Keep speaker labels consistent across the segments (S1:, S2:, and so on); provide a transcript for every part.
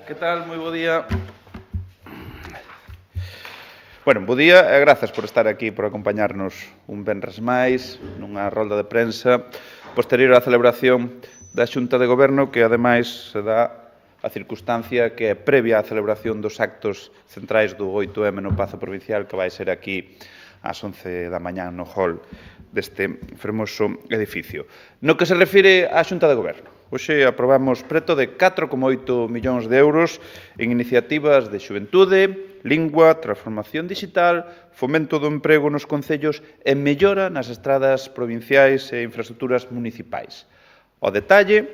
S1: Que tal? Moi bo día. Bueno, bo día e grazas por estar aquí, por acompañarnos un venres máis nunha rolda de prensa posterior á celebración da Xunta de Goberno que, ademais, se dá a circunstancia que é previa á celebración dos actos centrais do 8M no Pazo Provincial que vai ser aquí ás 11 da mañá no hall deste fermoso edificio. No que se refire á Xunta de Goberno, hoxe aprobamos preto de 4,8 millóns de euros en iniciativas de xuventude, lingua, transformación digital, fomento do emprego nos concellos e mellora nas estradas provinciais e infraestructuras municipais. Ao detalle,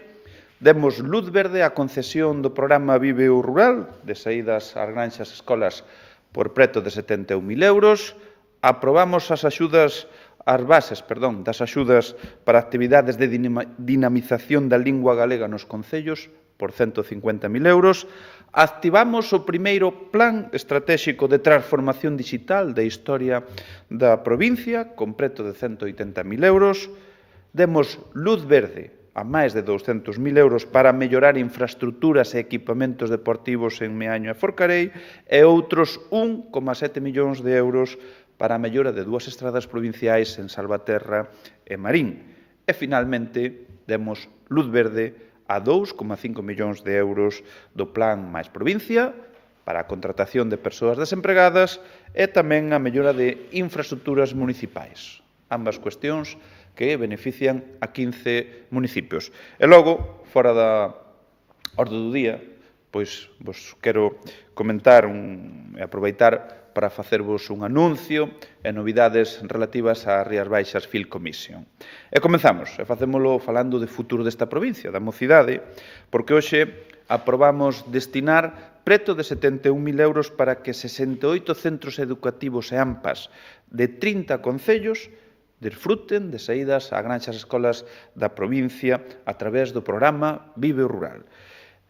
S1: demos luz verde á concesión do programa Vive o Rural, de saídas ás granxas e escolas por preto de 71.000 euros, aprobamos as bases das axudas para actividades de dinamización da lingua galega nos concellos por 150.000 euros, activamos o primeiro Plan Estratéxico de Transformación Digital da historia da provincia con preto de 180.000 euros, demos luz verde a máis de 200.000 euros para mellorar infraestructuras e equipamentos deportivos en Meaño e Forcarei e outros 1,7 millóns de euros para a mellora de 2 estradas provinciais en Salvaterra e Marín. E, finalmente, demos luz verde a 2,5 millóns de euros do Plan Máis Provincia para a contratación de persoas desempregadas e tamén a mellora de infraestructuras municipais. Ambas cuestións que benefician a 15 municipios. E logo, fora da orde do día, pois vos quero comentar e aproveitar para facervos un anuncio e novidades relativas á Rías Baixas Field Commission. E comenzamos, e facémolo falando de futuro desta provincia, da mocidade, porque hoxe aprobamos destinar preto de 71.000 euros para que 68 centros educativos e AMPAs de 30 concellos desfruten de saídas a granxas escolas da provincia a través do programa Vive o Rural.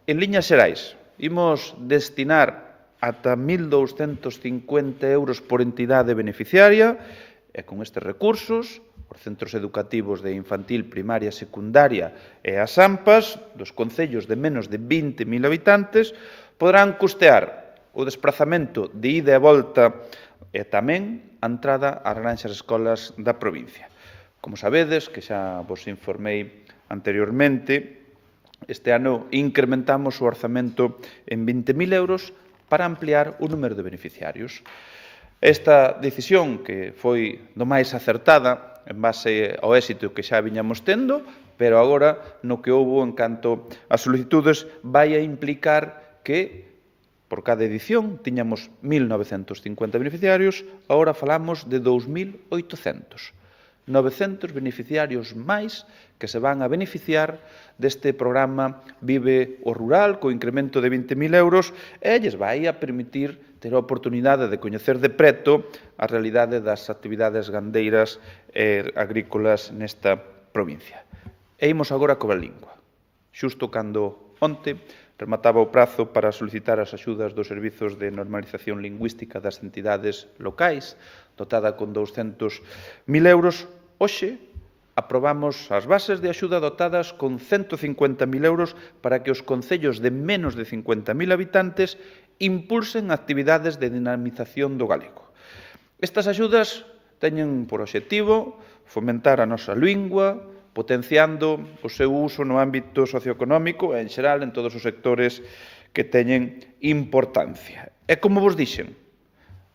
S1: En liñas xerais, imos destinar ata 1.250 euros por entidade beneficiaria e con estes recursos os centros educativos de infantil, primaria, secundaria e as AMPAs dos concellos de menos de 20.000 habitantes poderán custear o desprazamento de ida e volta e tamén a entrada ás granxas escolas da provincia. Como sabedes, que xa vos informei anteriormente, este ano incrementamos o orzamento en 20.000 euros para ampliar o número de beneficiarios. Esta decisión, que foi do máis acertada en base ao éxito que xa viñamos tendo, pero agora no que houbo en canto a solicitudes vai a implicar que por cada edición tiñamos 1.950 beneficiarios, agora falamos de 2.800. 900 beneficiarios máis que se van a beneficiar deste programa Vive o Rural, co incremento de 20.000 euros, e lles vai a permitir ter a oportunidade de coñecer de preto a realidade das actividades gandeiras e agrícolas nesta provincia. E imos agora coa lingua. Xusto cando onte remataba o prazo para solicitar as axudas dos servizos de normalización lingüística das entidades locais, dotada con 200.000 euros, hoxe aprobamos as bases de axuda dotadas con 150.000 euros para que os concellos de menos de 50.000 habitantes impulsen actividades de dinamización do galego. Estas axudas teñen por obxectivo fomentar a nosa lingua, potenciando o seu uso no ámbito socioeconómico e, en xeral, en todos os sectores que teñen importancia. E, como vos dixen,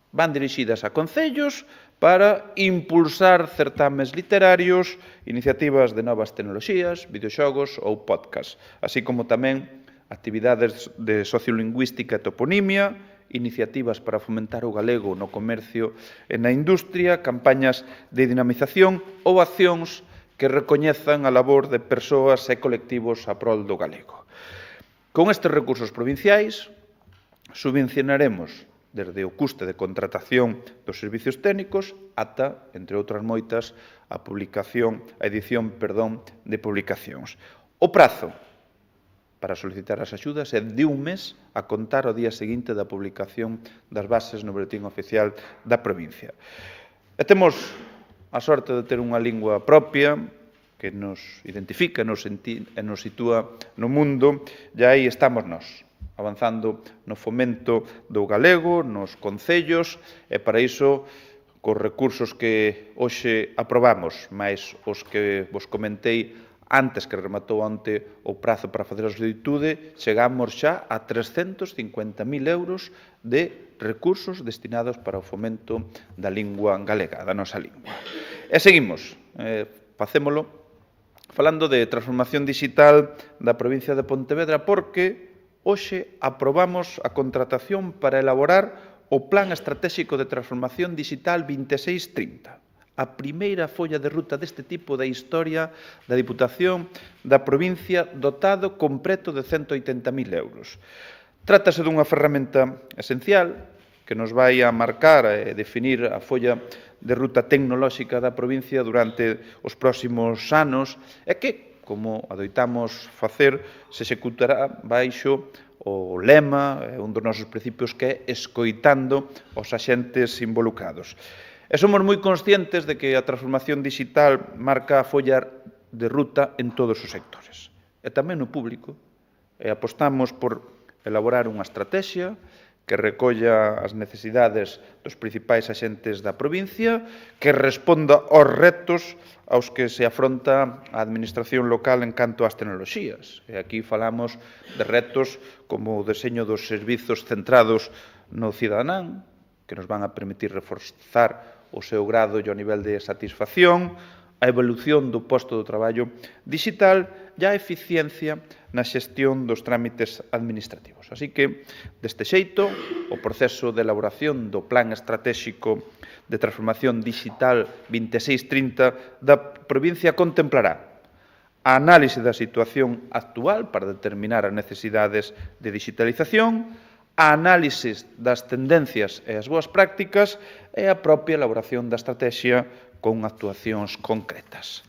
S1: van dirixidas a concellos para impulsar certames literarios, iniciativas de novas tecnoloxías, videoxogos ou podcast, así como tamén actividades de sociolingüística e toponimia, iniciativas para fomentar o galego no comercio e na industria, campañas de dinamización ou accións que recoñezan a labor de persoas e colectivos a prol do galego. Con estes recursos provinciais, subvencionaremos desde o custe de contratación dos servicios técnicos ata, entre outras moitas, a edición de publicacións. O prazo para solicitar as axudas é de un mes a contar o día seguinte da publicación das bases no boletín oficial da provincia. E temos a sorte de ter unha lingua propia que nos identifica e nos sitúa no mundo, e aí estamos nós, avanzando no fomento do galego, nos concellos, e para iso, cos recursos que hoxe aprobamos, máis os que vos comentei antes que rematou onte o prazo para facer a solicitude, chegamos xa a 350.000 euros de recursos destinados para o fomento da lingua galega, da nosa lingua. E seguimos, facémolo falando de transformación digital da provincia de Pontevedra, porque hoxe aprobamos a contratación para elaborar o Plan Estratégico de Transformación Digital 2630, a primeira folla de ruta deste tipo da historia da Diputación da provincia, dotado con preto de 180.000 euros. Trátase dunha ferramenta esencial que nos vai a marcar e definir a folla de ruta tecnolóxica da provincia durante os próximos anos e que, como adoitamos facer, se executará baixo o lema, un dos nosos principios, que é escoitando os axentes involucrados. E somos moi conscientes de que a transformación digital marca a folla de ruta en todos os sectores, e tamén no público, e apostamos por elaborar unha estrategia que recolla as necesidades dos principais axentes da provincia, que responda aos retos aos que se afronta a administración local en canto ás tecnoloxías. E aquí falamos de retos como o deseño dos servizos centrados no cidadán, que nos van a permitir reforzar o seu grado e o nivel de satisfacción, a evolución do posto do traballo digital e a eficiencia na xestión dos trámites administrativos. Así que, deste xeito, o proceso de elaboración do Plan Estratégico de Transformación Digital 2630 da provincia contemplará a análise da situación actual para determinar as necesidades de digitalización, a análise das tendencias e as boas prácticas e a propia elaboración da estrategia con actuacións concretas.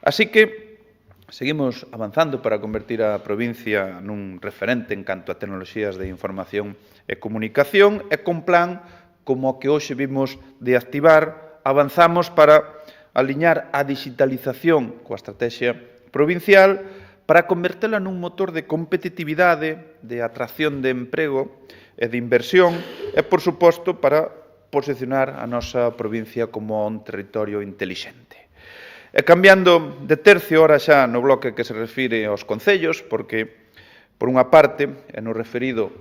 S1: Así que seguimos avanzando para convertir a provincia nun referente en canto a tecnoloxías de información e comunicación e con plan como o que hoxe vimos de activar, avanzamos para aliñar a digitalización coa estrategia provincial para convertela nun motor de competitividade, de atracción de emprego e de inversión e, por suposto, para posicionar a nosa provincia como un territorio intelixente. E cambiando de tercio ahora xa no bloque que se refire aos concellos, porque, por unha parte, e no referido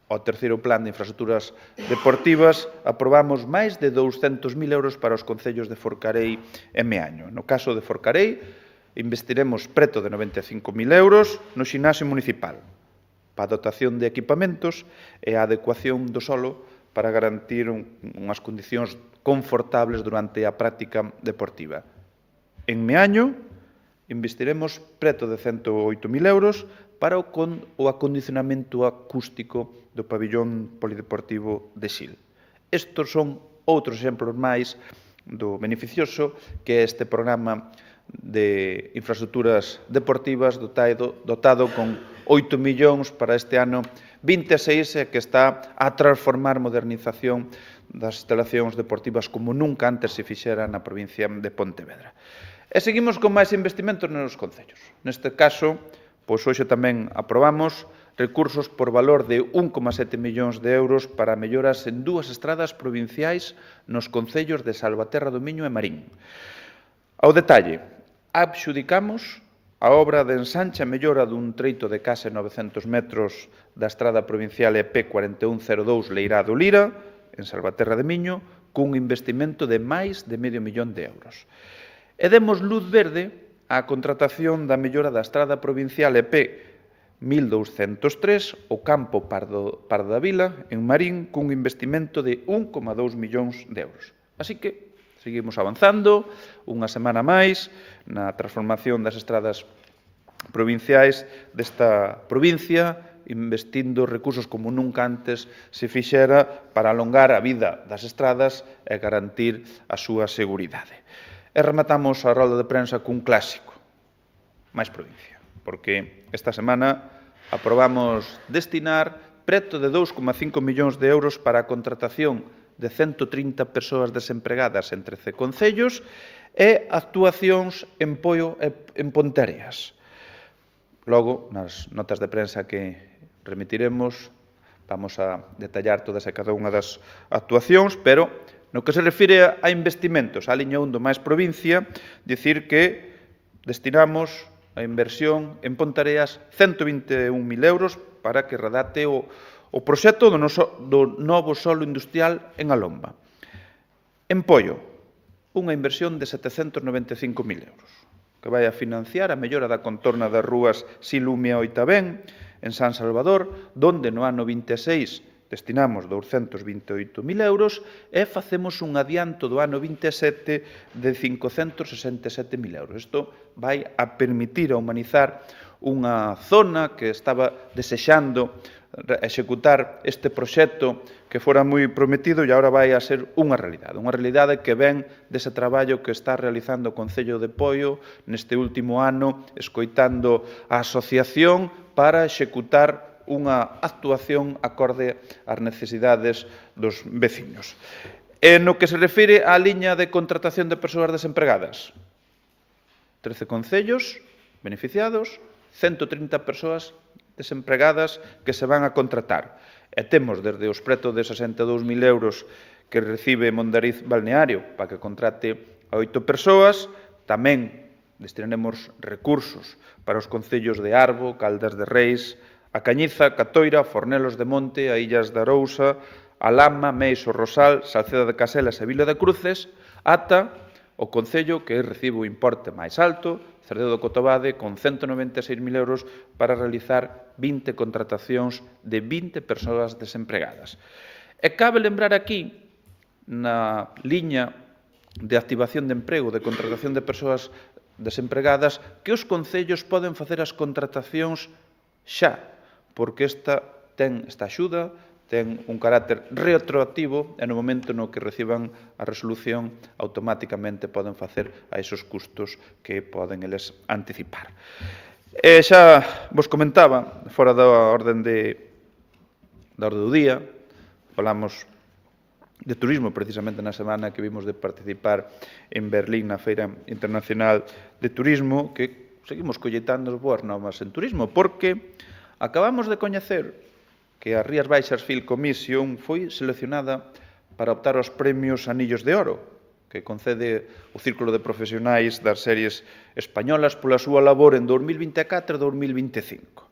S1: ao terceiro plan de infraestructuras deportivas, aprobamos máis de 200.000 euros para os concellos de Forcarei e Meaño. No caso de Forcarei, investiremos preto de 95.000 euros no xinasio municipal, para a dotación de equipamentos e a adecuación do solo para garantir unhas condicións confortables durante a práctica deportiva. En Meaño, investiremos preto de 108.000 euros para o acondicionamento acústico do pabillón polideportivo de Xil. Estos son outros exemplos máis do beneficioso que é este programa de infraestructuras deportivas dotado con 8 millóns para este ano 26 e que está a transformar modernización das instalacións deportivas como nunca antes se fixera na provincia de Pontevedra. E seguimos con máis investimentos nos concellos. Neste caso, pois hoxe tamén aprobamos recursos por valor de 1,7 millóns de euros para melloras en dúas estradas provinciais nos concellos de Salvaterra do Miño e Marín. Ao detalle, adxudicamos a obra de ensanche e mellora dun treito de case 900 metros da estrada provincial EP 4102 Leirado-Lira, en Salvaterra de Miño, cun investimento de máis de €500.000 de euros. E demos luz verde á contratación da mellora da estrada provincial EP 1203, o campo Pardo da Vila, en Marín, cun investimento de 1,2 millóns de euros. Así que seguimos avanzando unha semana máis na transformación das estradas provinciais desta provincia, investindo recursos como nunca antes se fixera para alongar a vida das estradas e garantir a súa seguridade. E rematamos a rolda de prensa cun clásico, máis provincia, porque esta semana aprobamos destinar preto de 2,5 millóns de euros para a contratación de 130 persoas desempregadas en 13 concellos e actuacións en Poio e en Ponteareas. Logo, nas notas de prensa que remitiremos, vamos a detallar todas e cada unha das actuacións, pero no que se refire a investimentos, a liña 1 do máis provincia, dicir que destinamos a inversión en Pontareas 121.000 euros para que redacte o proxecto do novo solo industrial en Alomba. En Poio, unha inversión de 795.000 euros, que vai a financiar a mellora da contorna das rúas Silumia e Oitabén, en San Salvador, donde no ano 26 destinamos 228.000 euros e facemos un adianto do ano 27 de 567.000 euros. Isto vai a permitir a humanizar unha zona que estaba desexando executar este proxecto que fora moi prometido e agora vai a ser unha realidade que ven dese traballo que está realizando o Concello de Poio neste último ano, escoitando a asociación para executar unha actuación acorde ás necesidades dos veciños. E no que se refire á liña de contratación de persoas desempregadas, 13 concellos beneficiados, 130 persoas desempregadas que se van a contratar. E temos desde os preto de 62.000 euros que recibe Mondariz Balneario para que contrate a 8 persoas, tamén destinaremos recursos para os concellos de Arbo, Caldas de Reis, a Cañiza, Catoira, Fornelos de Monte, a Illas de Arousa, a Lama, Meixo, Rosal, Salceda de Caselas e Vila de Cruces, ata o concello que recibe o importe máis alto, Cerdedo do Cotobade, con 196.000 euros para realizar 20 contratacións de 20 persoas desempregadas. E cabe lembrar aquí, na liña de activación de emprego, de contratación de persoas desempregadas, que os concellos poden facer as contratacións xa, porque esta axuda ten un carácter retroactivo e no momento no que reciban a resolución automáticamente poden facer a esos custos que poden eles anticipar. E xa vos comentaba, fora da orde do día, falamos de turismo precisamente na semana que vimos de participar en Berlín na Feira Internacional de Turismo, que seguimos colleitando boas novas en turismo, porque acabamos de coñecer que a Rías Baixas Film Commission foi seleccionada para optar aos premios Anillos de Oro, que concede o Círculo de Profesionais das Series Españolas pola súa labor en 2024 e 2025.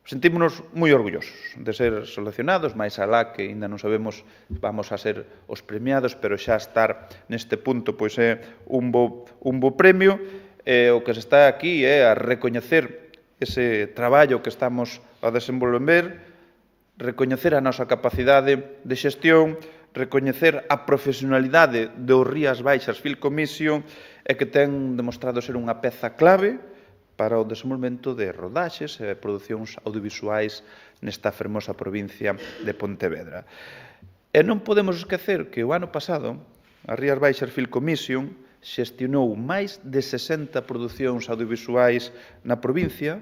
S1: Sentímonos moi orgullosos de ser seleccionados, máis alá que ainda non sabemos vamos a ser os premiados, pero xa estar neste punto pois é un bo premio. O que se está aquí é a recoñecer ese traballo que estamos a desenvolver, recoñecer a nosa capacidade de xestión, recoñecer a profesionalidade do Rías Baixas Film Commission e que ten demostrado ser unha peza clave para o desenvolvemento de rodaxes e producións audiovisuais nesta fermosa provincia de Pontevedra. E non podemos esquecer que o ano pasado a Rías Baixas Film Commission xestionou máis de 60 producións audiovisuais na provincia,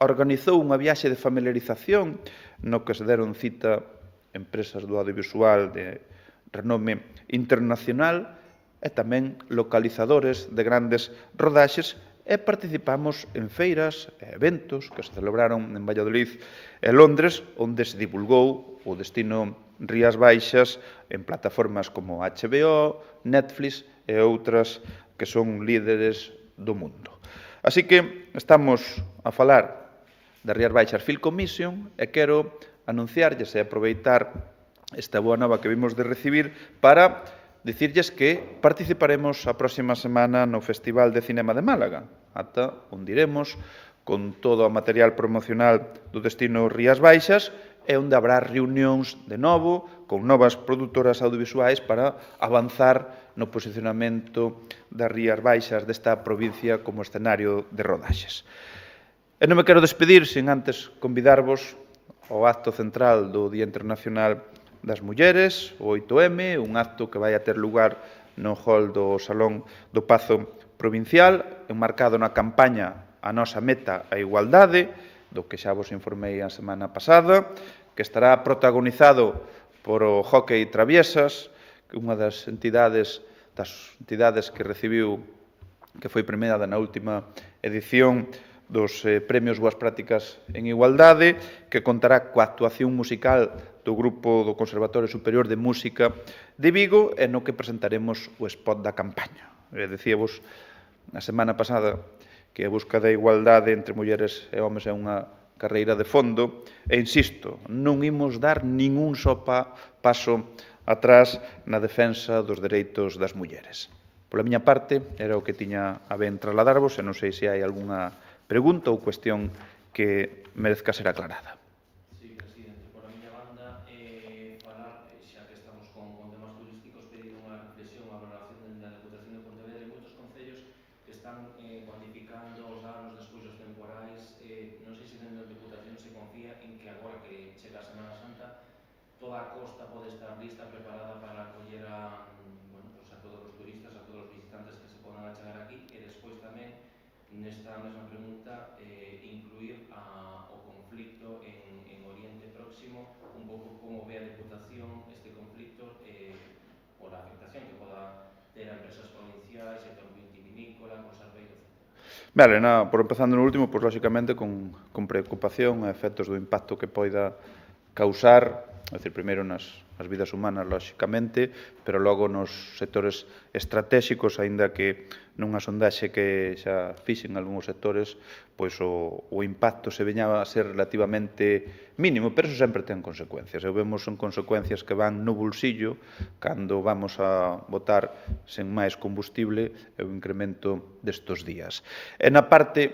S1: organizou unha viaxe de familiarización no que se deron cita empresas do audiovisual de renome internacional e tamén localizadores de grandes rodaxes e participamos en feiras e eventos que se celebraron en Valladolid e Londres, onde se divulgou o destino Rías Baixas en plataformas como HBO, Netflix e outras que son líderes do mundo. Así que estamos a falar da Rías Baixas Film Commission e quero anunciarlles e aproveitar esta boa nova que vimos de recibir para dicirlles que participaremos a próxima semana no Festival de Cinema de Málaga, ata onde iremos con todo o material promocional do destino Rías Baixas e onde habrá reunións de novo con novas produtoras audiovisuais para avanzar no posicionamento das Rías Baixas desta provincia como escenario de rodaxes. E non me quero despedir sen antes convidarvos ao acto central do Día Internacional das Mulleres, o 8M, un acto que vai a ter lugar no hall do Salón do Pazo Provincial, enmarcado na campaña A Nosa Meta a Igualdade, do que xa vos informei a semana pasada, que estará protagonizado por o Hockey Traviesas, que unha das entidades que recibiu, que foi premiada na última edición dos Premios Boas Prácticas en Igualdade, que contará coa actuación musical do Grupo do Conservatorio Superior de Música de Vigo e no que presentaremos o spot da campaña. Decíavos na semana pasada que a busca da igualdade entre mulleres e homes é unha carreira de fondo e, insisto, non imos dar ningún só paso atrás na defensa dos dereitos das mulleres. Pola miña parte, era o que tiña a ben trasladarvos e non sei se hai algunha pregunta ou cuestión que merezca ser aclarada.
S2: Sí, presidente, por a miña banda, falar, xa que estamos con temas turísticos, pedir unha reflexión, a valoración da Deputación de Pontevedra e moitos concellos que están cuantificando os danos despois dos temporais. Non sei se dentro da Deputación se confía en que agora que chega a Semana Santa toda a costa pode estar lista, preparada para acoller a todos os turistas, a todos os visitantes que se podan achegar aquí, e despois tamén nesta mesma pregunta incluir o conflicto en Oriente Próximo, un pouco como ve a Deputación este conflicto por a afectación que poda ter a empresas provinciais, sector vitivinícola, conserveiro, etc.
S1: Vale, por empezando no último, pois lóxicamente con preocupación a efectos do impacto que poida causar, é dicir, primeiro nas vidas humanas, lóxicamente, pero logo nos sectores estratégicos, aínda que nunha sondaxe que xa fixen algúns sectores, pois o impacto se veña a ser relativamente mínimo, pero eso sempre ten consecuencias. E vemos en consecuencias que van no bolsillo cando vamos a botar sen máis combustible e o incremento destos días. E na parte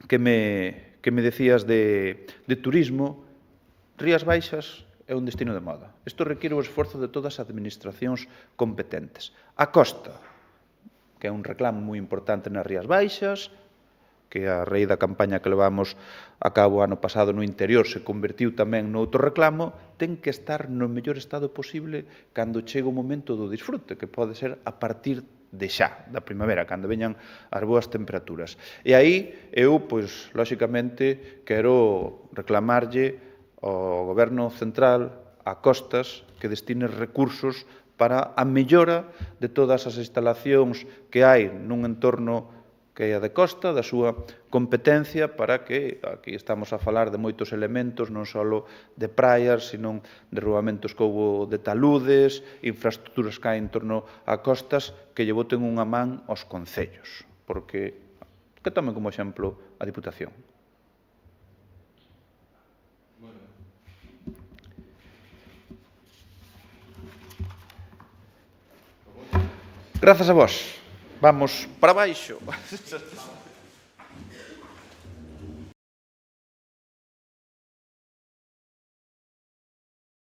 S1: que me decías de turismo, Rías Baixas é un destino de moda. Isto require o esforzo de todas as administracións competentes. A costa, que é un reclamo moi importante nas Rías Baixas, que a raíz da campaña que levamos a cabo ano pasado no interior se convertiu tamén noutro reclamo, ten que estar no mellor estado posible cando chega o momento do disfrute, que pode ser a partir de xa, da primavera, cando veñan as boas temperaturas. E aí eu, pois, lóxicamente, quero reclamarlle ao Goberno Central, a Costas, que destine recursos para a mellora de todas as instalacións que hai nun entorno que é a de costa, da súa competencia, para que, aquí estamos a falar de moitos elementos, non só de praias, sino de derrubamentos que houbo de taludes, infraestructuras que hai en torno a costas, que lle boten unha man aos concellos, porque, que tomen como exemplo a Diputación. Grazas a vos. Vamos para baixo.